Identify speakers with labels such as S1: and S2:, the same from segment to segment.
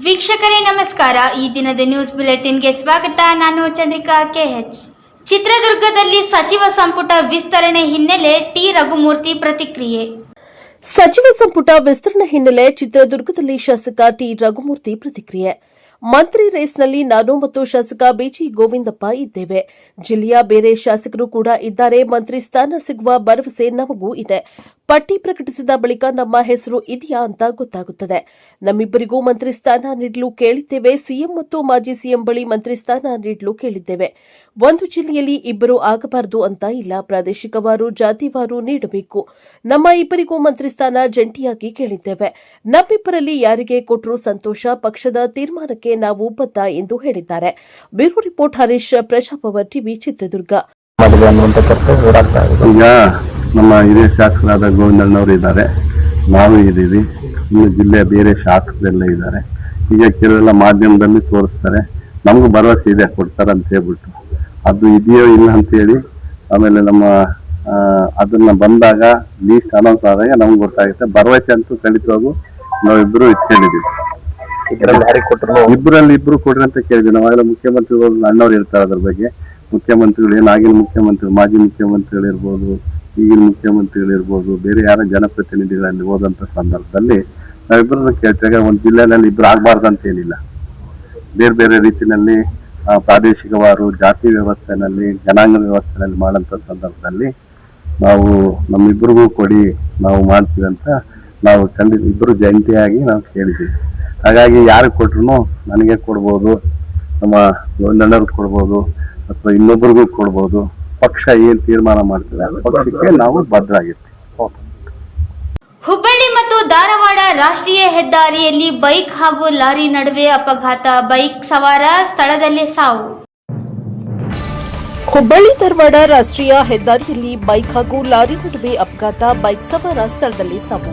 S1: ವೀಕ್ಷಕರೇ ನಮಸ್ಕಾರ. ಈ ದಿನದ ನ್ಯೂಸ್ ಬುಲೆಟಿನ್ಗೆ ಸ್ವಾಗತ. ನಾನು ಚಂದ್ರಿಕಾ ಕೆಎಚ್. ಚಿತ್ರದುರ್ಗದಲ್ಲಿ ಸಚಿವ ಸಂಪುಟ ವಿಸ್ತರಣೆ ಹಿನ್ನೆಲೆ ಟಿ ರಘುಮೂರ್ತಿ ಪ್ರತಿಕ್ರಿಯೆ.
S2: ಸಚಿವ ಸಂಪುಟ ವಿಸ್ತರಣೆ ಹಿನ್ನೆಲೆ ಚಿತ್ರದುರ್ಗದಲ್ಲಿ ಶಾಸಕ ಟಿ ರಘುಮೂರ್ತಿ ಪ್ರತಿಕ್ರಿಯೆ. ಮಂತ್ರಿ ರೇಸ್ನಲ್ಲಿ ನಾನು ಮತ್ತು ಶಾಸಕ ಬಿಜಿ ಗೋವಿಂದಪ್ಪ ಇದ್ದೇವೆ. ಜಿಲ್ಲೆಯ ಬೇರೆ ಶಾಸಕರು ಕೂಡ ಇದ್ದಾರೆ. ಮಂತ್ರಿ ಸ್ಥಾನ ಸಿಗುವ ಭರವಸೆ ನಮಗೂ ಇದೆ. ಪಟ್ಟಿ ಪ್ರಕಟಿಸಿದ ಬಳಿಕ ನಮ್ಮ ಹೆಸರು ಇದೆಯಾ ಅಂತ ಗೊತ್ತಾಗುತ್ತದೆ. ನಮ್ಮಿಬ್ಬರಿಗೂ ಮಂತ್ರಿ ಸ್ಥಾನ ನೀಡಲು ಕೇಳಿದ್ದೇವೆ. ಸಿಎಂ ಮತ್ತು ಮಾಜಿ ಸಿಎಂ ಬಳಿ ಮಂತ್ರಿ ಸ್ಥಾನ ನೀಡಲು ಕೇಳಿದ್ದೇವೆ. ಒಂದು ಜಿಲ್ಲೆಯಲ್ಲಿ ಇಬ್ಬರು ಆಗಬಾರದು ಅಂತ ಇಲ್ಲ. ಪ್ರಾದೇಶಿಕವಾರು ಜಾತಿವಾರು ನೀಡಬೇಕು. ನಮ್ಮ ಇಬ್ಬರಿಗೂ ಮಂತ್ರಿ ಸ್ಥಾನ ಜಂಟಿಯಾಗಿ ಕೇಳಿದ್ದೇವೆ. ನಮ್ಮಿಬ್ಬರಲ್ಲಿ ಯಾರಿಗೆ ಕೊಟ್ಟರೂ ಸಂತೋಷ. ಪಕ್ಷದ ತೀರ್ಮಾನಕ್ಕೆ ನಾವು ಬದ್ಧ ಎಂದು ಹೇಳಿದ್ದಾರೆ. Bureau report Harish, Praja Power TV, Chitradurga.
S3: ಈಗ ನಮ್ಮ ಹಿರಿಯ ಶಾಸಕರಾದ ಗೋವಿಂದಣ್ಣವರು ಇದ್ದಾರೆ, ನಾವು ಇದ್ದೀವಿ, ಇನ್ನು ಜಿಲ್ಲೆಯ ಬೇರೆ ಶಾಸಕರೆಲ್ಲ ಇದ್ದಾರೆ. ಈಗ ಕೆಲವೆಲ್ಲ ಮಾಧ್ಯಮದಲ್ಲಿ ತೋರಿಸ್ತಾರೆ, ನಮಗೂ ಭರವಸೆ ಇದೆ ಕೊಡ್ತಾರೆ ಅಂತ ಹೇಳ್ಬಿಟ್ಟು. ಅದು ಇದೆಯೋ ಇಲ್ಲ ಅಂತೇಳಿ ಆಮೇಲೆ ನಮ್ಮ ಅದನ್ನ ಬಂದಾಗ ಲೀಸ್ಟ್ ಅನೌನ್ಸ್ ಆದಾಗ ನಮ್ಗೆ ಗೊತ್ತಾಗುತ್ತೆ. ಭರವಸೆ ಅಂತೂ ಖಂಡಿತವಾಗೂ ನಾವಿಬ್ರು ಇಟ್ಕೊಂಡಿದ್ದೀವಿ. ಇಬ್ಬರಲ್ಲಿ ಇಬ್ರು ಕೊಡ್ರಿ ಅಂತ ಕೇಳಿದ್ವಿ. ನಾವೆಲ್ಲ ಮುಖ್ಯಮಂತ್ರಿಗಳು ಅಣ್ಣವ್ರು ಇರ್ತಾರೆ. ಅದ್ರ ಬಗ್ಗೆ ಮುಖ್ಯಮಂತ್ರಿಗಳು ಏನಾಗಿನ ಮುಖ್ಯಮಂತ್ರಿ, ಮಾಜಿ ಮುಖ್ಯಮಂತ್ರಿಗಳಿರ್ಬೋದು, ಈಗಿನ ಮುಖ್ಯಮಂತ್ರಿಗಳಿರ್ಬೋದು, ಬೇರೆ ಯಾರ ಜನಪ್ರತಿನಿಧಿಗಳಲ್ಲಿ ಹೋದಂತ ಸಂದರ್ಭದಲ್ಲಿ ನಾವಿಬ್ಬರನ್ನ ಕೇಳ್ತಾಗ ಒಂದು ಜಿಲ್ಲೆಯಲ್ಲಿ ಇಬ್ರು ಆಗ್ಬಾರ್ದಂತ ಏನಿಲ್ಲ. ಬೇರೆ ಬೇರೆ ರೀತಿಯಲ್ಲಿ ಪ್ರಾದೇಶಿಕವಾರು ಜಾತಿ ವ್ಯವಸ್ಥೆನಲ್ಲಿ, ಜನಾಂಗ ವ್ಯವಸ್ಥೆನಲ್ಲಿ ಮಾಡೋಂಥ ಸಂದರ್ಭದಲ್ಲಿ ನಾವು ನಮ್ಮಿಬ್ಬರಿಗೂ ಕೊಡಿ, ನಾವು ಮಾಡ್ತೀವಿ ಅಂತ ನಾವು ಖಂಡಿತ ಇಬ್ಬರು ಜಂಟಿಯಾಗಿ ನಾವು ಕೇಳಿದ್ದೀವಿ. ಹಾಗಾಗಿ ಯಾರಿಗೆ ಕೊಟ್ರು ನನಗೆ ಕೊಡ್ಬೋದು, ನಮ್ಮ ಗೋವಿಂದಣ್ಣವ್ರಿಗೆ ಕೊಡ್ಬೋದು, ಅಥವಾ ಇನ್ನೊಬ್ಬರಿಗೂ ಕೊಡ್ಬೋದು. ಪಕ್ಷ ಏನ್ ತೀರ್ಮಾನ ಮಾಡ್ತದೆ ಪಕ್ಷಕ್ಕೆ ನಾವು ಬದ್ಧರಾಗಿರ್ತೀವಿ.
S1: ಹುಬ್ಬಳ್ಳಿ ಮತ್ತು ಧಾರವಾಡ ರಾಷ್ಟ್ರೀಯ ಹೆದ್ದಾರಿಯಲ್ಲಿ ಬೈಕ್ ಹಾಗೂ ಲಾರಿ ನಡುವೆ ಅಪಘಾತ. ಬೈಕ್ ಸವಾರ ಸ್ಥಳದಲ್ಲೇ ಸಾವು.
S2: ಹುಬ್ಬಳ್ಳಿ ಧಾರವಾಡ ರಾಷ್ಟ್ರೀಯ ಹೆದ್ದಾರಿಯಲ್ಲಿ ಬೈಕ್ ಹಾಗೂ ಲಾರಿ ನಡುವೆ ಅಪಘಾತ. ಬೈಕ್ ಸವಾರ ಸ್ಥಳದಲ್ಲಿ ಸಾವು.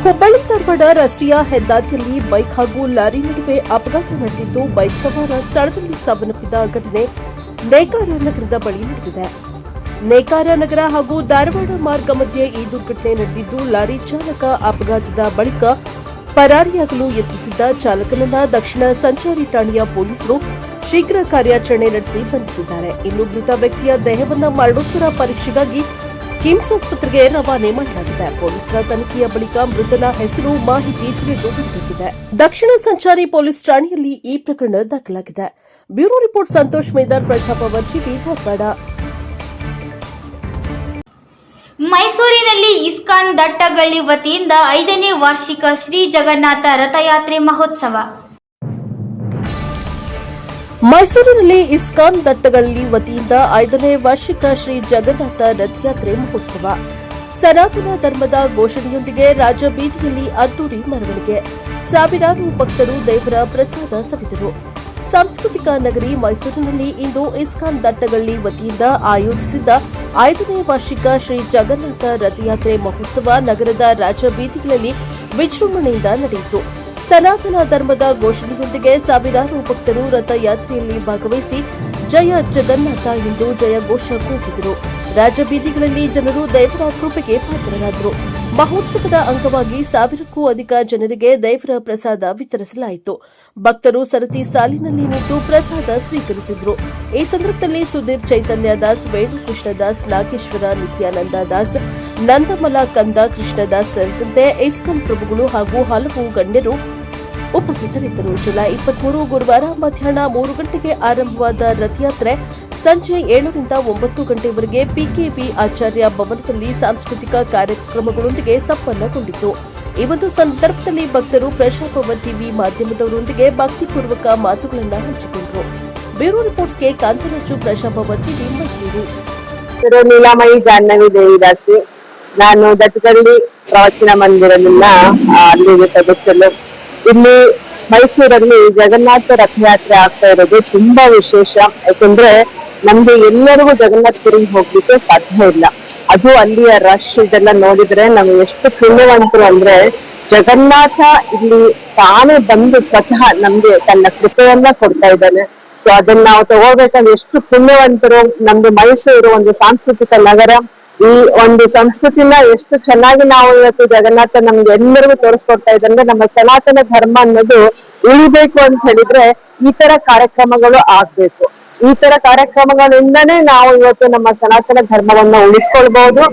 S2: ಹುಬ್ಬಳ್ಳಿ ಧಾರವಾಡ ರಾಷ್ಟ್ರೀಯ ಹೆದ್ದಾರಿಯಲ್ಲಿ ಬೈಕ್ ಹಾಗೂ ಲಾರಿ ನಡುವೆ ಅಪಘಾತ ನಡೆದಿದ್ದು, ಬೈಕ್ ಸವಾರ ಸ್ಥಳದಲ್ಲಿ ಸಾವನ್ನಪ್ಪಿದ ಘಟನೆ ನೇಕಾರ ನಗರದ ಬಳಿ ನಡೆದಿದೆ. ನೇಕಾರ ನಗರ ಹಾಗೂ ಧಾರವಾಡ ಮಾರ್ಗ ಮಧ್ಯೆ ಈ ದುರ್ಘಟನೆ ನಡೆದಿದ್ದು, ಲಾರಿ ಚಾಲಕ ಅಪಘಾತದ ಬಳಿಕ ಪರಾರಿಯಾಗಲು ಯತ್ನಿಸಿದ್ದ ಚಾಲಕನನ್ನ ದಕ್ಷಿಣ ಸಂಚಾರಿ ಠಾಣೆಯ ಪೊಲೀಸರು ಶೀಘ್ರ ಕಾರ್ಯಾಚರಣೆ ನಡೆಸಿ ಬಂಧಿಸಿದ್ದಾರೆ. ಇನ್ನು ಮೃತ ವ್ಯಕ್ತಿಯ ದೇಹವನ್ನು ಮರಣೋತ್ತರ ಪರೀಕ್ಷೆಗಾಗಿ ಕಿಮ್ಸ್ ಆಸ್ಪತ್ರೆಗೆ ರವಾನೆ ಮಾಡಲಾಗಿದೆ. ಪೊಲೀಸರ ತನಿಖೆಯ ಬಳಿಕ ಮೃತನ ಹೆಸರು, ಮಾಹಿತಿ ತಿಳಿದು ಬಂದಿದೆ. ದಕ್ಷಿಣ ಸಂಚಾರಿ ಪೊಲೀಸ್ ಠಾಣೆಯಲ್ಲಿ ಈ ಪ್ರಕರಣ ದಾಖಲಾಗಿದೆ. Bureau report Santosh Medar, Praja Power TV, Dharwad.
S1: ಮೈಸೂರಿನಲ್ಲಿ ಇಸ್ಕಾನ್ ದಟ್ಟಗಳ್ಳಿ ವತಿಯಿಂದ 5ನೇ ವಾರ್ಷಿಕ ಶ್ರೀ ಜಗನ್ನಾಥ ರಥಯಾತ್ರೆ ಮಹೋತ್ಸವ.
S2: ಮೈಸೂರಿನಲ್ಲಿ ಇಸ್ಕಾನ್ ದಟ್ಟಗಳ್ಳಿ ವತಿಯಿಂದ 5ನೇ ವಾರ್ಷಿಕ ಶ್ರೀ ಜಗನ್ನಾಥ ರಥಯಾತ್ರೆ ಮಹೋತ್ಸವ. ಸನಾತನ ಧರ್ಮದ ಘೋಷಣೆಯೊಂದಿಗೆ ರಾಜಬೀದಿಯಲ್ಲಿ ಅದ್ದೂರಿ ಮೆರವಣಿಗೆ. ಸಾವಿರಾರು ಭಕ್ತರು ದೇವರ ಪ್ರಸಾದ ಸವಿದರು. ಸಾಂಸ್ಕೃತಿಕ ನಗರಿ ಮೈಸೂರಿನಲ್ಲಿ ಇಂದು ಇಸ್ಕಾನ್ ದಟ್ಟಗಳ್ಳಿ ವತಿಯಿಂದ ಆಯೋಜಿಸಿದ್ದ 5ನೇ ವಾರ್ಷಿಕ ಶ್ರೀ ಜಗನ್ನಾಥ ರಥಯಾತ್ರೆ ಮಹೋತ್ಸವ ನಗರದ ರಾಜಬೀದಿಗಳಲ್ಲಿ ವಿಜೃಂಭಣೆಯಿಂದ ನಡೆಯಿತು. ಸನಾತನ ಧರ್ಮದ ಘೋಷಣೆಯೊಂದಿಗೆ ಸಾವಿರಾರು ಭಕ್ತರು ರಥಯಾತ್ರೆಯಲ್ಲಿ ಭಾಗವಹಿಸಿ ಜಯ ಜಗನ್ನಾಥ ಎಂದು ಜಯಘೋಷ ಕೂಗಿದರು. ರಾಜಬೀದಿಗಳಲ್ಲಿ ಜನರು ದೇವರ ಕೃಪೆಗೆ ಪಾತ್ರರಾದರು. ಮಹೋತ್ಸವದ ಅಂಗವಾಗಿ 1000ಕ್ಕೂ ಅಧಿಕ ಜನರಿಗೆ ದೇವರ ಪ್ರಸಾದ ವಿತರಿಸಲಾಯಿತು. ಭಕ್ತರು ಸರತಿ ಸಾಲಿನಲ್ಲಿ ನಿಂತು ಪ್ರಸಾದ ಸ್ವೀಕರಿಸಿದರು. ಈ ಸಂದರ್ಭದಲ್ಲಿ ಸುಧೀರ್ ಚೈತನ್ಯ ದಾಸ್, ವೇಣು ಕೃಷ್ಣದಾಸ್, ನಾಗೇಶ್ವರ ನಿತ್ಯಾನಂದ ದಾಸ್, ನಂದಮಲ ಕಂದ ಕೃಷ್ಣದಾಸ್ ಸೇರಿದಂತೆ ಇಸ್ಕಾನ್ ಪ್ರಭುಗಳು ಹಾಗೂ ಹಲವು ಗಣ್ಯರು ಉಪಸ್ಥಿತರಿದ್ದರು. ಜುಲೈ 23 ಗುರುವಾರ ಮಧ್ಯಾಹ್ನ 3 ಗಂಟೆಗೆ ಆರಂಭವಾದ ರಥಯಾತ್ರೆ ಸಂಜೆ 7 ರಿಂದ 9 ಗಂಟೆವರೆಗೆ ಪಿಕೆವಿ ಆಚಾರ್ಯ ಭವನದಲ್ಲಿ ಸಾಂಸ್ಕೃತಿಕ ಕಾರ್ಯಕ್ರಮಗಳೊಂದಿಗೆ ಸಂಪನ್ನಗೊಂಡಿತು. ಈ ಒಂದು ಸಂದರ್ಭದಲ್ಲಿ ಭಕ್ತರು ಪ್ರಜಾಪವರ್ ಟಿವಿ ಮಾಧ್ಯಮದವರೊಂದಿಗೆ ಭಕ್ತಿಪೂರ್ವಕ ಮಾತುಗಳನ್ನು ಹಂಚಿಕೊಂಡರು. ಬ್ಯೂರೋ ರಿಪೋರ್ಟ್ಗೆ ಕಾಂತರಾಜು, ಪ್ರಜಾಪವರ್ ಟಿವಿ, ಮೈಸೂರು.
S4: ನೀಲಾಮಯಿ ಜಾಹ್ನವಿ ದೇವಿದಾಸಿ. ನಾನು ದಟ್ಟಗಳ್ಳಿ ಪ್ರವಚನ ಮಂದಿರದಿಂದ ಅಲ್ಲಿಗೆ ಸದಸ್ಯರು. ಇಲ್ಲಿ ಮೈಸೂರಲ್ಲಿ ಜಗನ್ನಾಥ ರಥಯಾತ್ರೆ ಆಗ್ತಾ ಇರೋದು ತುಂಬಾ ವಿಶೇಷ. ಯಾಕಂದ್ರೆ ನಮ್ಗೆ ಎಲ್ಲರಿಗೂ ಜಗನ್ನಾಥಪುರಿಗೆ ಹೋಗ್ಲಿಕ್ಕೆ ಸಾಧ್ಯ ಇಲ್ಲ. ಅದು ಅಲ್ಲಿಯ ರಶ್ ಇದೆಲ್ಲ ನೋಡಿದ್ರೆ ನಮ್ಗೆ ಎಷ್ಟು ಪುಣ್ಯವಂತರು ಅಂದ್ರೆ, ಜಗನ್ನಾಥ ಇಲ್ಲಿ ತಾನೇ ಬಂದು ಸ್ವತಃ ನಮ್ಗೆ ತನ್ನ ಕೃಪೆಯನ್ನ ಕೊಡ್ತಾ ಇದ್ದಾನೆ. ಸೊ ಅದನ್ನ ನಾವು ತಗೋಬೇಕಂದ್ರೆ ಎಷ್ಟು ಪುಣ್ಯವಂತರು. ನಮ್ದು ಮೈಸೂರು ಒಂದು ಸಾಂಸ್ಕೃತಿಕ ನಗರ. ಈ ಒಂದು ಸಂಸ್ಕೃತಿನ ಎಷ್ಟು ಚೆನ್ನಾಗಿ ನಾವು ಇವತ್ತು ಜಗನ್ನಾಥ ನಮ್ಗೆ ಎಲ್ಲರಿಗೂ ತೋರಿಸ್ಕೊಡ್ತಾ ಇದ್ದಂದ್ರೆ ನಮ್ಮ ಸನಾತನ ಧರ್ಮ ಅನ್ನೋದು ಉಳಿಬೇಕು ಅಂತ ಹೇಳಿದ್ರೆ ಈ ತರ ಕಾರ್ಯಕ್ರಮಗಳು ಆಗ್ಬೇಕು. ಈ ತರ ಕಾರ್ಯಕ್ರಮಗಳಿಂದನೇ ನಾವು ಇವತ್ತು ನಮ್ಮ ಸನಾತನ ಧರ್ಮವನ್ನ ಉಳಿಸ್ಕೊಳ್ಬಹುದು.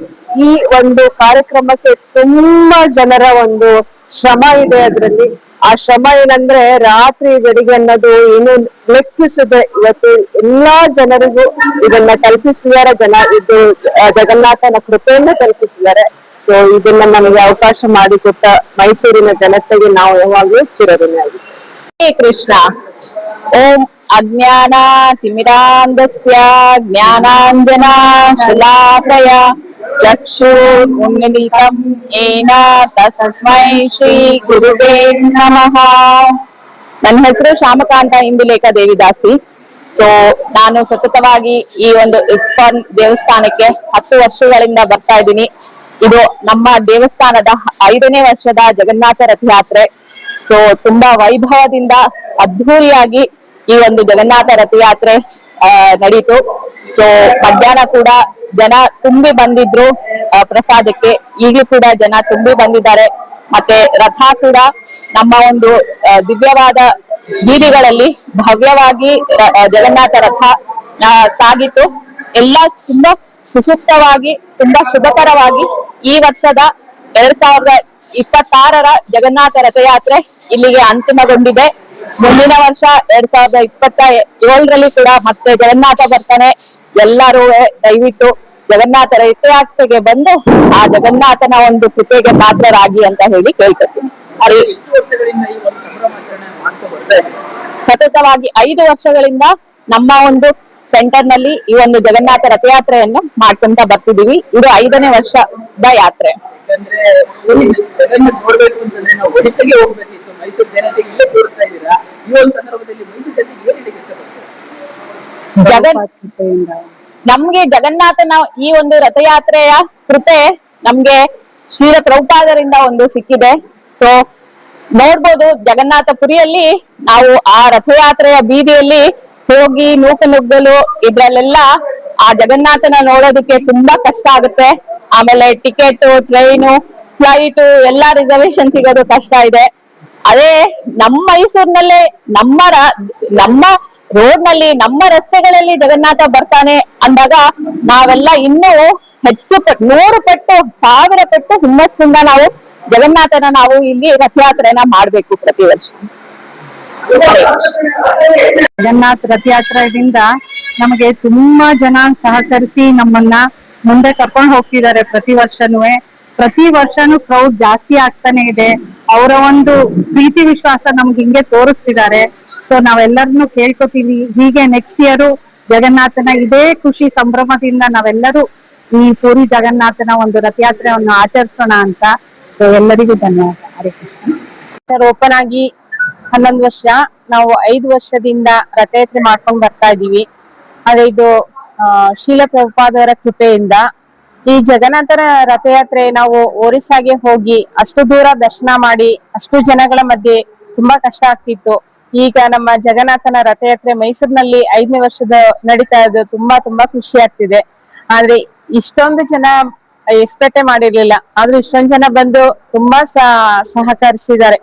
S4: ಈ ಒಂದು ಕಾರ್ಯಕ್ರಮಕ್ಕೆ ತುಂಬಾ ಜನರ ಒಂದು ಶ್ರಮ ಇದೆ ಅದರಲ್ಲಿ. ಆ ಶ್ರಮ ಏನಂದ್ರೆ ರಾತ್ರಿ ಬೆಳಿಗ್ಗೆ ಅನ್ನೋದು ಏನು ಲೆಕ್ಕಿಸದೆ ಇವತ್ತು ಎಲ್ಲಾ ಜನರಿಗೂ ಇದನ್ನ ತಲುಪಿಸಿದ್ದಾರೆ. ಇದು ಜಗನ್ನಾಥನ ಕೃಪೆಯನ್ನ ತಲುಪಿಸಿದ್ದಾರೆ. ಸೊ ಇದನ್ನ ನಮಗೆ ಅವಕಾಶ ಮಾಡಿಕೊಟ್ಟ ಮೈಸೂರಿನ ಜನತೆಗೆ ನಾವು ಯಾವಾಗ್ಲೂ ಚಿರಋಣಿಯಾಗಿದ್ದೇವೆ. ಹರೇ ಕೃಷ್ಣ. ಓಂ ಅಜ್ಞಾನ ತಿಮಿರಾಂಧಸ್ಯ ಜ್ಞಾನಾಂಜನ ಶಲಾಕಯ ಚಕ್ಷುರುನ್ಮಿಲಿತಂ ಯೇನ ತಸ್ಮೈ ಶ್ರೀ ಗುರುವೇ ನಮಃ. ನನ್ನ ಹೆಸರು ಶ್ಯಾಮಕಾಂತ ಇಂದುಲೇಖ ದೇವಿದಾಸಿ. ಸೊ ನಾನು ಸತತವಾಗಿ ಈ ಒಂದು ಇಸ್ಕಾನ್ ದೇವಸ್ಥಾನಕ್ಕೆ 10 ವರ್ಷಗಳಿಂದ ಬರ್ತಾ ಇದ್ದೀನಿ. ಇದು ನಮ್ಮ ದೇವಸ್ಥಾನದ 5ನೇ ವರ್ಷದ ಜಗನ್ನಾಥ ರಥಯಾತ್ರೆ. ಸೊ ತುಂಬಾ ವೈಭವದಿಂದ ಅದ್ಧೂರಿಯಾಗಿ ಈ ಒಂದು ಜಗನ್ನಾಥ ರಥಯಾತ್ರೆ ನಡೀತು. ಸೊ ಮಧ್ಯಾಹ್ನ ಕೂಡ ಜನ ತುಂಬಿ ಬಂದಿದ್ರು ಪ್ರಸಾದಕ್ಕೆ. ಈಗಲೂ ಕೂಡ ಜನ ತುಂಬಿ ಬಂದಿದ್ದಾರೆ. ಮತ್ತೆ ರಥ ಕೂಡ ನಮ್ಮ ಒಂದು ದಿವ್ಯವಾದ ಬೀದಿಗಳಲ್ಲಿ ಭವ್ಯವಾಗಿ ಜಗನ್ನಾಥ ರಥ ಸಾಗಿತು. ಎಲ್ಲ ತುಂಬಾ ಸುಸೂಕ್ತವಾಗಿ ತುಂಬಾ ಶುಭಕರವಾಗಿ ಈ ವರ್ಷದ 2026ರ ಜಗನ್ನಾಥ ರಥಯಾತ್ರೆ ಇಲ್ಲಿಗೆ ಅಂತಿಮಗೊಂಡಿದೆ. ಮುಂದಿನ ವರ್ಷ 2027ರಲ್ಲಿ ಕೂಡ ಮತ್ತೆ ಜಗನ್ನಾಥ ಬರ್ತಾನೆ. ಎಲ್ಲರೂ ದಯವಿಟ್ಟು ಜಗನ್ನಾಥ ರಥಯಾತ್ರೆಗೆ ಬಂದು ಆ ಜಗನ್ನಾಥನ ಒಂದು ಕೃಪೆಗೆ ಪಾತ್ರರಾಗಿ ಅಂತ ಹೇಳಿ ಕೇಳ್ಕೊತೀನಿ. ಸತತವಾಗಿ 5 ವರ್ಷಗಳಿಂದ ನಮ್ಮ ಒಂದು ಸೆಂಟರ್ ನಲ್ಲಿ ಈ ಒಂದು ಜಗನ್ನಾಥ ರಥಯಾತ್ರೆಯನ್ನು ಮಾಡ್ಕೊಂತ ಬರ್ತಿದೀವಿ. ಇದು 5ನೇ ವರ್ಷದ ಯಾತ್ರೆ. ನಮ್ಗೆ ಜಗನ್ನಾಥನ ಈ ಒಂದು ರಥಯಾತ್ರೆಯ ಕೃಪೆ ನಮ್ಗೆ ಶ್ರೀಲ ಪ್ರಭುಪಾದರಿಂದ ಒಂದು ಸಿಕ್ಕಿದೆ. ಸೊ ನೋಡ್ಬೋದು, ಜಗನ್ನಾಥ ಪುರಿಯಲ್ಲಿ ನಾವು ಆ ರಥಯಾತ್ರೆಯ ಬೀದಿಯಲ್ಲಿ ಹೋಗಿ ನುಗ್ಗಲು ಇದ್ರಲ್ಲೆಲ್ಲ ಆ ಜಗನ್ನಾಥನ ನೋಡೋದಕ್ಕೆ ತುಂಬಾ ಕಷ್ಟ ಆಗುತ್ತೆ. ಆಮೇಲೆ ಟಿಕೆಟ್, ಟ್ರೈನು, ಫ್ಲೈಟ್ ಎಲ್ಲ ರಿಸರ್ವೇಶನ್ ಸಿಗೋದು ಕಷ್ಟ ಇದೆ. ಅದೇ ನಮ್ಮ ಮೈಸೂರಿನಲ್ಲೇ ನಮ್ಮ ರೋಡ್ ನಲ್ಲಿ ನಮ್ಮ ರಸ್ತೆಗಳಲ್ಲಿ ಜಗನ್ನಾಥ ಬರ್ತಾನೆ ಅಂದಾಗ ನಾವೆಲ್ಲ ಇನ್ನೂ ಹೆಚ್ಚು 100 ಪಟ್ಟು 1000 ಪಟ್ಟು ಹುಮ್ಮಸ್ಸಿಂದ ನಾವು ಜಗನ್ನಾಥನ ನಾವು ಇಲ್ಲಿ ರಥಯಾತ್ರೆನ ಮಾಡ್ಬೇಕು ಪ್ರತಿ ವರ್ಷ.
S5: ಜಗನ್ನಾಥ ರಥಯಾತ್ರೆಯಿಂದ ನಮಗೆ ತುಂಬಾ ಜನ ಸಹಕರಿಸಿ ನಮ್ಮನ್ನ ಮುಂದೆ ಕರ್ಕೊಂಡು ಹೋಗ್ತಿದ್ದಾರೆ. ಪ್ರತಿ ವರ್ಷನೂ ಕ್ರೌಡ್ ಜಾಸ್ತಿ ಆಗ್ತಾನೆ ಇದೆ. ಅವರ ಒಂದು ಪ್ರೀತಿ ವಿಶ್ವಾಸ ನಮ್ಗೆ ಹಿಂಗೆ ತೋರಿಸ್ತಿದ್ದಾರೆ. ಸೊ ನಾವೆಲ್ಲರನ್ನು ಕೇಳ್ಕೊತೀವಿ, ಹೀಗೆ ನೆಕ್ಸ್ಟ್ ಇಯರ್ ಜಗನ್ನಾಥನ ಇದೇ ಖುಷಿ ಸಂಭ್ರಮದಿಂದ ನಾವೆಲ್ಲರೂ ಈ ಪುರಿ ಜಗನ್ನಾಥನ ಒಂದು ರಥಯಾತ್ರೆಯನ್ನು ಆಚರಿಸೋಣ ಅಂತ. ಸೊ ಎಲ್ಲರಿಗೂ ಧನ್ಯವಾದ. ಹರೇ ಕೃಷ್ಣ.
S4: ಓಪನ್ ಆಗಿ 11 ವರ್ಷ, ನಾವು 5 ವರ್ಷದಿಂದ ರಥಯಾತ್ರೆ ಮಾಡ್ಕೊಂಡು ಬರ್ತಾ ಇದೀವಿ. ಆದ್ರೆ ಇದು ಶ್ರೀಲ ಪ್ರಭುಪಾದವರ ಕೃಪೆಯಿಂದ ಈ ಜಗನ್ನಾಥನ ರಥಯಾತ್ರೆ ನಾವು ಒರಿಸ್ಸಾಗೆ ಹೋಗಿ ಅಷ್ಟು ದೂರ ದರ್ಶನ ಮಾಡಿ ಅಷ್ಟು ಜನಗಳ ಮಧ್ಯೆ ತುಂಬಾ ಕಷ್ಟ ಆಗ್ತಿತ್ತು. ಈಗ ನಮ್ಮ ಜಗನ್ನಾಥನ ರಥಯಾತ್ರೆ ಮೈಸೂರಿನಲ್ಲಿ 5ನೇ ವರ್ಷದ ನಡೀತಾ ಇದ್ದು ತುಂಬಾ ಖುಷಿ ಆಗ್ತಿದೆ. ಆದ್ರೆ ಇಷ್ಟೊಂದು ಜನ ಎಕ್ಸ್ಪೆಕ್ಟೇ ಮಾಡಿರ್ಲಿಲ್ಲ. ಆದ್ರೂ ಇಷ್ಟೊಂದು ಜನ ಬಂದು ತುಂಬಾ ಸಹಕರಿಸಿದ್ದಾರೆ.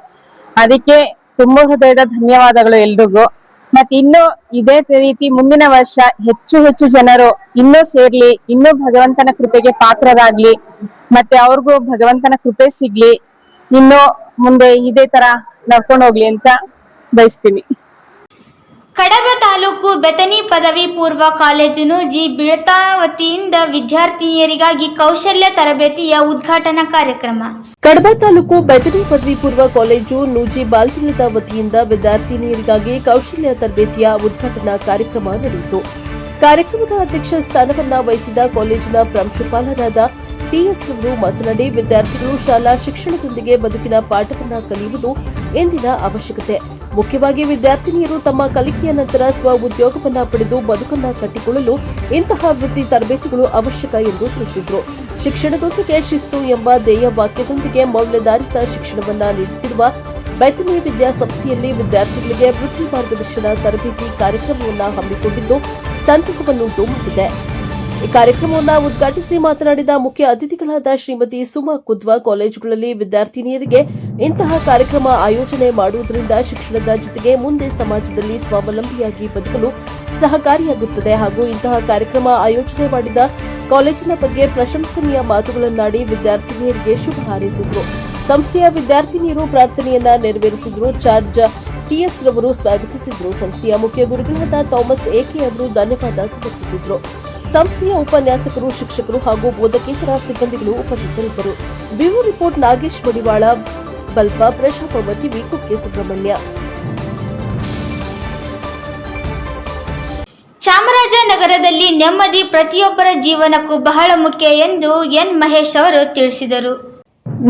S4: ಅದಕ್ಕೆ ತುಂಬಾ ಹೃದಯದ ಧನ್ಯವಾದಗಳು ಎಲ್ರಿಗೂ. ಮತ್ತೆ ಇನ್ನು ಇದೇ ರೀತಿ ಮುಂದಿನ ವರ್ಷ ಹೆಚ್ಚು ಜನರು ಇನ್ನೂ ಸೇರ್ಲಿ, ಇನ್ನೂ ಭಗವಂತನ ಕೃಪೆಗೆ ಪಾತ್ರರಾಗ್ಲಿ, ಮತ್ತೆ ಅವ್ರಿಗೂ ಭಗವಂತನ ಕೃಪೆ ಸಿಗ್ಲಿ, ಇನ್ನು ಮುಂದೆ ಇದೇ ತರ ನಡ್ಕೊಂಡು ಹೋಗ್ಲಿ ಅಂತ ಬಯಸ್ತೀನಿ.
S1: ಕಡಬ ತಾಲೂಕು ಬೆತನಿ ಪದವಿ ಪೂರ್ವ ಕಾಲೇಜು ಜಿ ಬಿಳತಾ ವತಿಯಿಂದ ವಿದ್ಯಾರ್ಥಿನಿಯರಿಗಾಗಿ ಕೌಶಲ್ಯ ತರಬೇತಿಯ ಉದ್ಘಾಟನಾ ಕಾರ್ಯಕ್ರಮ.
S2: ಕಡಬ ತಾಲೂಕು ಬೆತನಿ ಪದವಿ ಪೂರ್ವ ಕಾಲೇಜು ನೂಜಿ ಬಾಲ್ತಿಲದ ವತಿಯಿಂದ ವಿದ್ಯಾರ್ಥಿನಿಯರಿಗಾಗಿ ಕೌಶಲ್ಯ ತರಬೇತಿಯ ಉದ್ಘಾಟನಾ ಕಾರ್ಯಕ್ರಮ ನಡೆಯಿತು. ಕಾರ್ಯಕ್ರಮದ ಅಧ್ಯಕ್ಷ ಸ್ಥಾನವನ್ನ ವಹಿಸಿದ ಕಾಲೇಜಿನ ಪ್ರಾಂಶುಪಾಲರಾದ ಟಿಎಸ್ ರವರು ಮಾತನಾಡಿ, ವಿದ್ಯಾರ್ಥಿಗಳು ಶಾಲಾ ಶಿಕ್ಷಣದೊಂದಿಗೆ ಬದುಕಿನ ಪಾಠವನ್ನ ಕಲಿಯುವುದು ಇಂದಿನ ಅವಶ್ಯಕತೆ. ಮುಖ್ಯವಾಗಿ ವಿದ್ಯಾರ್ಥಿನಿಯರು ತಮ್ಮ ಕಲಿಕೆಯ ನಂತರ ಸ್ವ ಉದ್ಯೋಗವನ್ನ ಪಡೆದು ಬದುಕನ್ನ ಕಟ್ಟಿಕೊಳ್ಳಲು ಇಂತಹ ವೃತ್ತಿ ತರಬೇತಿಗಳು ಅವಶ್ಯಕ ಎಂದು ತಿಳಿಸಿದರು. ಶಿಕ್ಷಣದೊಂದಿಗೆ ಶಿಸ್ತು ಎಂಬ ಧ್ಯೇಯ ವಾಕ್ಯದೊಂದಿಗೆ ಮೌಲ್ಯಾಧಾರಿತ ಶಿಕ್ಷಣವನ್ನ ನೀಡುತ್ತಿರುವ ಬೆತನಿ ವಿದ್ಯಾಸಂಸ್ಥೆಯಲ್ಲಿ ವಿದ್ಯಾರ್ಥಿಗಳಿಗೆ ವೃತ್ತಿ ಮಾರ್ಗದರ್ಶನ ತರಬೇತಿ ಕಾರ್ಯಕ್ರಮವನ್ನು ಹಮ್ಮಿಕೊಂಡಿದ್ದು ಸಂತಸವನ್ನುಂಟು ಮಾಡಿದೆ. ಈ ಕಾರ್ಯಕ್ರಮವನ್ನು ಉದ್ಘಾಟಿಸಿ ಮಾತನಾಡಿದ ಮುಖ್ಯ ಅತಿಥಿಗಳಾದ ಶ್ರೀಮತಿ ಸುಮಾ ಕುದ್ವಾ, ಕಾಲೇಜುಗಳಲ್ಲಿ ವಿದ್ಯಾರ್ಥಿನಿಯರಿಗೆ ಇಂತಹ ಕಾರ್ಯಕ್ರಮ ಆಯೋಜನೆ ಮಾಡುವುದರಿಂದ ಶಿಕ್ಷಣದ ಜೊತೆಗೆ ಮುಂದೆ ಸಮಾಜದಲ್ಲಿ ಸ್ವಾವಲಂಬಿಯಾಗಿ ಬದುಕಲು ಸಹಕಾರಿಯಾಗುತ್ತದೆ ಹಾಗೂ ಇಂತಹ ಕಾರ್ಯಕ್ರಮ ಆಯೋಜನೆ ಮಾಡಿದ ಕಾಲೇಜಿನ ಬಗ್ಗೆ ಪ್ರಶಂಸನೀಯ ಮಾತುಗಳನ್ನಾಡಿ ವಿದ್ಯಾರ್ಥಿನಿಯರಿಗೆ ಶುಭ ಹಾರೈಸಿದರು. ಸಂಸ್ಥೆಯ ವಿದ್ಯಾರ್ಥಿನಿಯರು ಪ್ರಾರ್ಥನೆಯನ್ನ ನೆರವೇರಿಸಿದರು. ಚಾರ್ಜ್ ಟಿಎಸ್ ರವರು ಸ್ವಾಗತಿಸಿದರು. ಸಂಸ್ಥೆಯ ಮುಖ್ಯ ಗುರುಗಳಾದ ಥಾಮಸ್ ಎಕೆ ಅವರು ಧನ್ಯವಾದ ಸಮರ್ಪಿಸಿದರು. ಸಂಸ್ಥೆಯ ಉಪನ್ಯಾಸಕರು, ಶಿಕ್ಷಕರು ಹಾಗೂ ಬೋಧಕೇತರ ಸಿಬ್ಬಂದಿಗಳು ಉಪಸ್ಥಿತರಿದ್ದರು. ಬ್ಯೂರೋ ರಿಪೋರ್ಟ್ ನಾಗೇಶ್ ಮಡಿವಾಳ, ಬಲ್ಪ, ಪ್ರಶಾಪ ಟಿವಿ, ಕುಕ್ಕೆ ಸುಬ್ರಹ್ಮಣ್ಯ.
S1: ಚಾಮರಾಜನಗರದಲ್ಲಿ ನೆಮ್ಮದಿ ಪ್ರತಿಯೊಬ್ಬರ ಜೀವನಕ್ಕೂ ಬಹಳ ಮುಖ್ಯ ಎಂದು ಎನ್ ಮಹೇಶ್ ಅವರು ತಿಳಿಸಿದರು.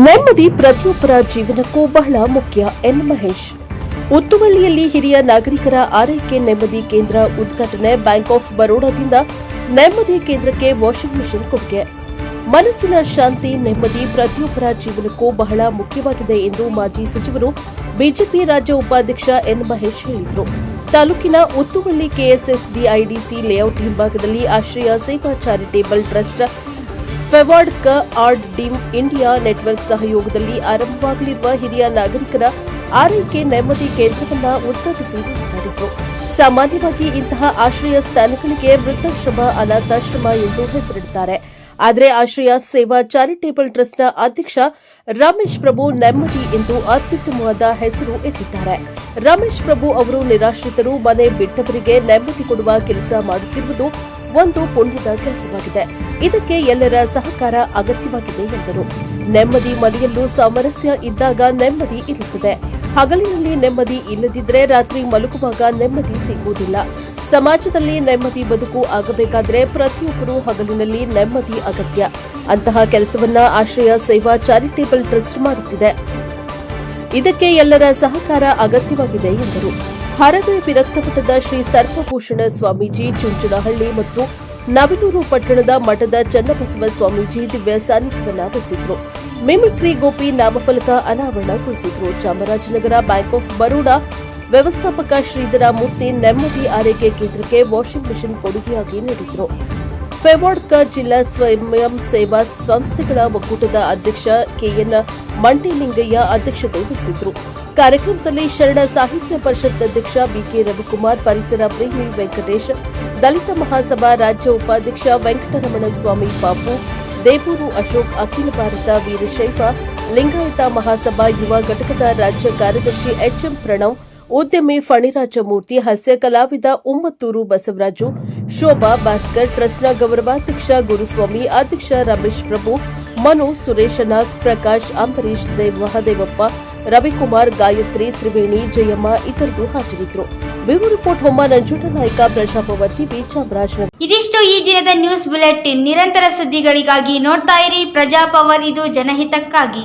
S2: ನೆಮ್ಮದಿ ಪ್ರತಿಯೊಬ್ಬರ ಜೀವನಕ್ಕೂ ಬಹಳ ಮುಖ್ಯ. ಎನ್ ಮಹೇಶ್. ಉತ್ತುವಳ್ಳಿಯಲ್ಲಿ ಹಿರಿಯ ನಾಗರಿಕರ ಆರೈಕೆ ನೆಮ್ಮದಿ ಕೇಂದ್ರ ಉದ್ಘಾಟನೆ. ಬ್ಯಾಂಕ್ ಆಫ್ ಬರೋಡಾದಿಂದ ನೆಮ್ಮದಿ ಕೇಂದ್ರಕ್ಕೆ ವಾಷಿಂಗ್ ಮೆಷಿನ್ ಕೊಡುಗೆ. ಮನಸ್ಸಿನ ಶಾಂತಿ, ನೆಮ್ಮದಿ ಪ್ರತಿಯೊಬ್ಬರ ಜೀವನಕ್ಕೂ ಬಹಳ ಮುಖ್ಯವಾಗಿದೆ ಎಂದು ಮಾಜಿ ಸಚಿವರು ಬಿಜೆಪಿ ರಾಜ್ಯ ಉಪಾಧ್ಯಕ್ಷ ಎನ್ ಮಹೇಶ್ ಹೇಳಿದರು. ತಾಲೂಕಿನ ಉತ್ತುವಳ್ಳಿ ಕೆಎಸ್ಎಸ್ಡಿಐಡಿಸಿ ಲೇಔಟ್ ಹಿಂಭಾಗದಲ್ಲಿ ಆಶ್ರಯ ಸೇವಾ ಚಾರಿಟೇಬಲ್ ಟ್ರಸ್ಟ್, ಫೆವಾರ್ಡ್ ಕ ಆರ್ಡ್ ಡೀಮ್ ಇಂಡಿಯಾ ನೆಟ್ವರ್ಕ್ ಸಹಯೋಗದಲ್ಲಿ ಆರಂಭವಾಗಲಿರುವ ಹಿರಿಯ ನಾಗರಿಕರ ಆರೈಕೆ ನೆಮ್ಮದಿ ಕೇಂದ್ರವನ್ನು ಉದ್ಘಾಟಿಸಿ ಮಾತನಾಡಿದರು. ಸಾಮಾನ್ಯವಾಗಿ ಇಂತಹ ಆಶ್ರಯ ಸ್ಥಾನಗಳಿಗೆ ವೃದ್ಧಾಶ್ರಮ, ಅನಾಥಾಶ್ರಮ ಎಂದು ಹೆಸರಿಡುತ್ತಾರೆ. ಆದರೆ ಆಶ್ರಯ ಸೇವಾ ಚಾರಿಟೇಬಲ್ ಟ್ರಸ್ಟ್ನ ಅಧ್ಯಕ್ಷ ರಮೇಶ್ ಪ್ರಭು ನೆಮ್ಮದಿ ಎಂದು ಅತ್ಯುತ್ತಮವಾದ ಹೆಸರು ಇಟ್ಟಿದ್ದಾರೆ. ರಮೇಶ್ ಪ್ರಭು ಅವರು ನಿರಾಶ್ರಿತರು, ಮನೆ ಬಿಟ್ಟವರಿಗೆ ನೆಮ್ಮದಿ ಕೊಡುವ ಕೆಲಸ ಮಾಡುತ್ತಿರುವುದು ಒಂದು ಪುಣ್ಯದ ಕೆಲಸವಾಗಿದೆ. ಇದಕ್ಕೆ ಎಲ್ಲರ ಸಹಕಾರ ಅಗತ್ಯವಾಗಿದೆ ಎಂದರು. ನೆಮ್ಮದಿ ಮನೆಯಲ್ಲೂ ಸಾಮರಸ್ಯ ಇದ್ದಾಗ ನೆಮ್ಮದಿ ಇರುತ್ತದೆ. ಹಗಲಿನಲ್ಲಿ ನೆಮ್ಮದಿ ಇಲ್ಲದಿದ್ದರೆ ರಾತ್ರಿ ಮಲಗುವಾಗ ನೆಮ್ಮದಿ ಸಿಗುವುದಿಲ್ಲ. ಸಮಾಜದಲ್ಲಿ ನೆಮ್ಮದಿ ಬದುಕು ಆಗಬೇಕಾದರೆ ಪ್ರತಿಯೊಬ್ಬರೂ ಹಗಲಿನಲ್ಲಿ ನೆಮ್ಮದಿ ಅಗತ್ಯ. ಅಂತಹ ಕೆಲಸವನ್ನ ಆಶ್ರಯ ಸೇವಾ ಚಾರಿಟೇಬಲ್ ಟ್ರಸ್ಟ್ ಮಾಡುತ್ತಿದೆ. ಇದಕ್ಕೆ ಎಲ್ಲರ ಸಹಕಾರ ಅಗತ್ಯವಾಗಿದೆ ಎಂದರು. ಹರವೆ ವಿರಕ್ತ ಮಠದ ಶ್ರೀ ಸರ್ಪಭೂಷಣ ಸ್ವಾಮೀಜಿ ಚುಂಚನಹಳ್ಳಿ ಮತ್ತು ನವಿಲೂರು ಪಟ್ಟಣದ ಮಠದ ಚನ್ನಬಸವ ಸ್ವಾಮೀಜಿ ದಿವ್ಯ ಸಾನ್ನಿಧ್ಯವನ್ನ ವಹಿಸಿದ್ರು. ಮಿಮಿಕ್ರಿ ಗೋಪಿ ನಾಮಫಲಕ ಅನಾವರಣಗೊಳಿಸಿದ್ರು. ಚಾಮರಾಜನಗರ ಬ್ಯಾಂಕ್ ಆಫ್ ಬರೋಡಾ ವ್ಯವಸ್ಥಾಪಕ ಶ್ರೀಧರ ಮೂರ್ತಿ ನೆಮ್ಮದಿ ಆರೈಕೆ ಕೇಂದ್ರಕ್ಕೆ ವಾಷಿಂಗ್ ಮೆಷಿನ್ ಕೊಡುಗೆಯಾಗಿ ನೀಡಿದರು. ಫೆವಾರ್ಡ್ ಜಿಲ್ಲಾ ಸ್ವಯಂ ಸೇವಾ ಸಂಸ್ಥೆಗಳ ಒಕ್ಕೂಟದ ಅಧ್ಯಕ್ಷ ಕೆಎನ್ ಮಂಟೇಲಿಂಗಯ್ಯ ಅಧ್ಯಕ್ಷತೆ ವಹಿಸಿದ್ರು. ಕಾರ್ಯಕ್ರಮದಲ್ಲಿ ಶರಣ ಸಾಹಿತ್ಯ ಪರಿಷತ್ ಅಧ್ಯಕ್ಷ ಬಿಕೆ ರವಿಕುಮಾರ್, ಪರಿಸರ ಪ್ರೇಮಿ ವೆಂಕಟೇಶ್, ದಲಿತ ಮಹಾಸಭಾ ರಾಜ್ಯ ಉಪಾಧ್ಯಕ್ಷ ವೆಂಕಟರಮಣ ಸ್ವಾಮಿ ಪಾಪು, ದೇವೂರು ಅಶೋಕ್, ಅಖಿಲ ಭಾರತ ವೀರಶೈವ ಲಿಂಗಾಯತ ಮಹಾಸಭಾ ಯುವ ಘಟಕದ ರಾಜ್ಯ ಕಾರ್ಯದರ್ಶಿ ಎಚ್ಎಂ ಪ್ರಣವ್, ಉದ್ಯಮಿ ಫಣಿರಾಜಮೂರ್ತಿ, ಹಾಸ್ಯ ಕಲಾವಿದ ಉಮ್ಮತ್ತೂರು ಬಸವರಾಜು, ಶೋಭಾ ಭಾಸ್ಕರ್, ಟ್ರಸ್ಟ್ನ ಗೌರವಾಧ್ಯಕ್ಷ ಗುರುಸ್ವಾಮಿ, ಅಧ್ಯಕ್ಷ ರಮೇಶ್ ಪ್ರಭು, ಮನು, ಸುರೇಶ ನಾಗ್, ಪ್ರಕಾಶ್, ಅಂಬರೀಶ್, ಮಹದೇವಪ್ಪ, ರವಿಕುಮಾರ್, ಗಾಯತ್ರಿ, ತ್ರಿವೇಣಿ, ಜಯಮ್ಮ ಇತರರು ಹಾಜರಿದ್ದರು. Bureau report Homma Nanjundanayka, Praja Power TV, Chamarajanagar.
S1: ಇದಿಷ್ಟು ಈ ದಿನದ ನ್ಯೂಸ್ ಬುಲೆಟಿನ್. ನಿರಂತರ ಸುದ್ದಿಗಳಿಗಾಗಿ ನೋಡ್ತಾ ಇರಿ ಪ್ರಜಾಪವರ್, ಇದು ಜನಹಿತಕ್ಕಾಗಿ.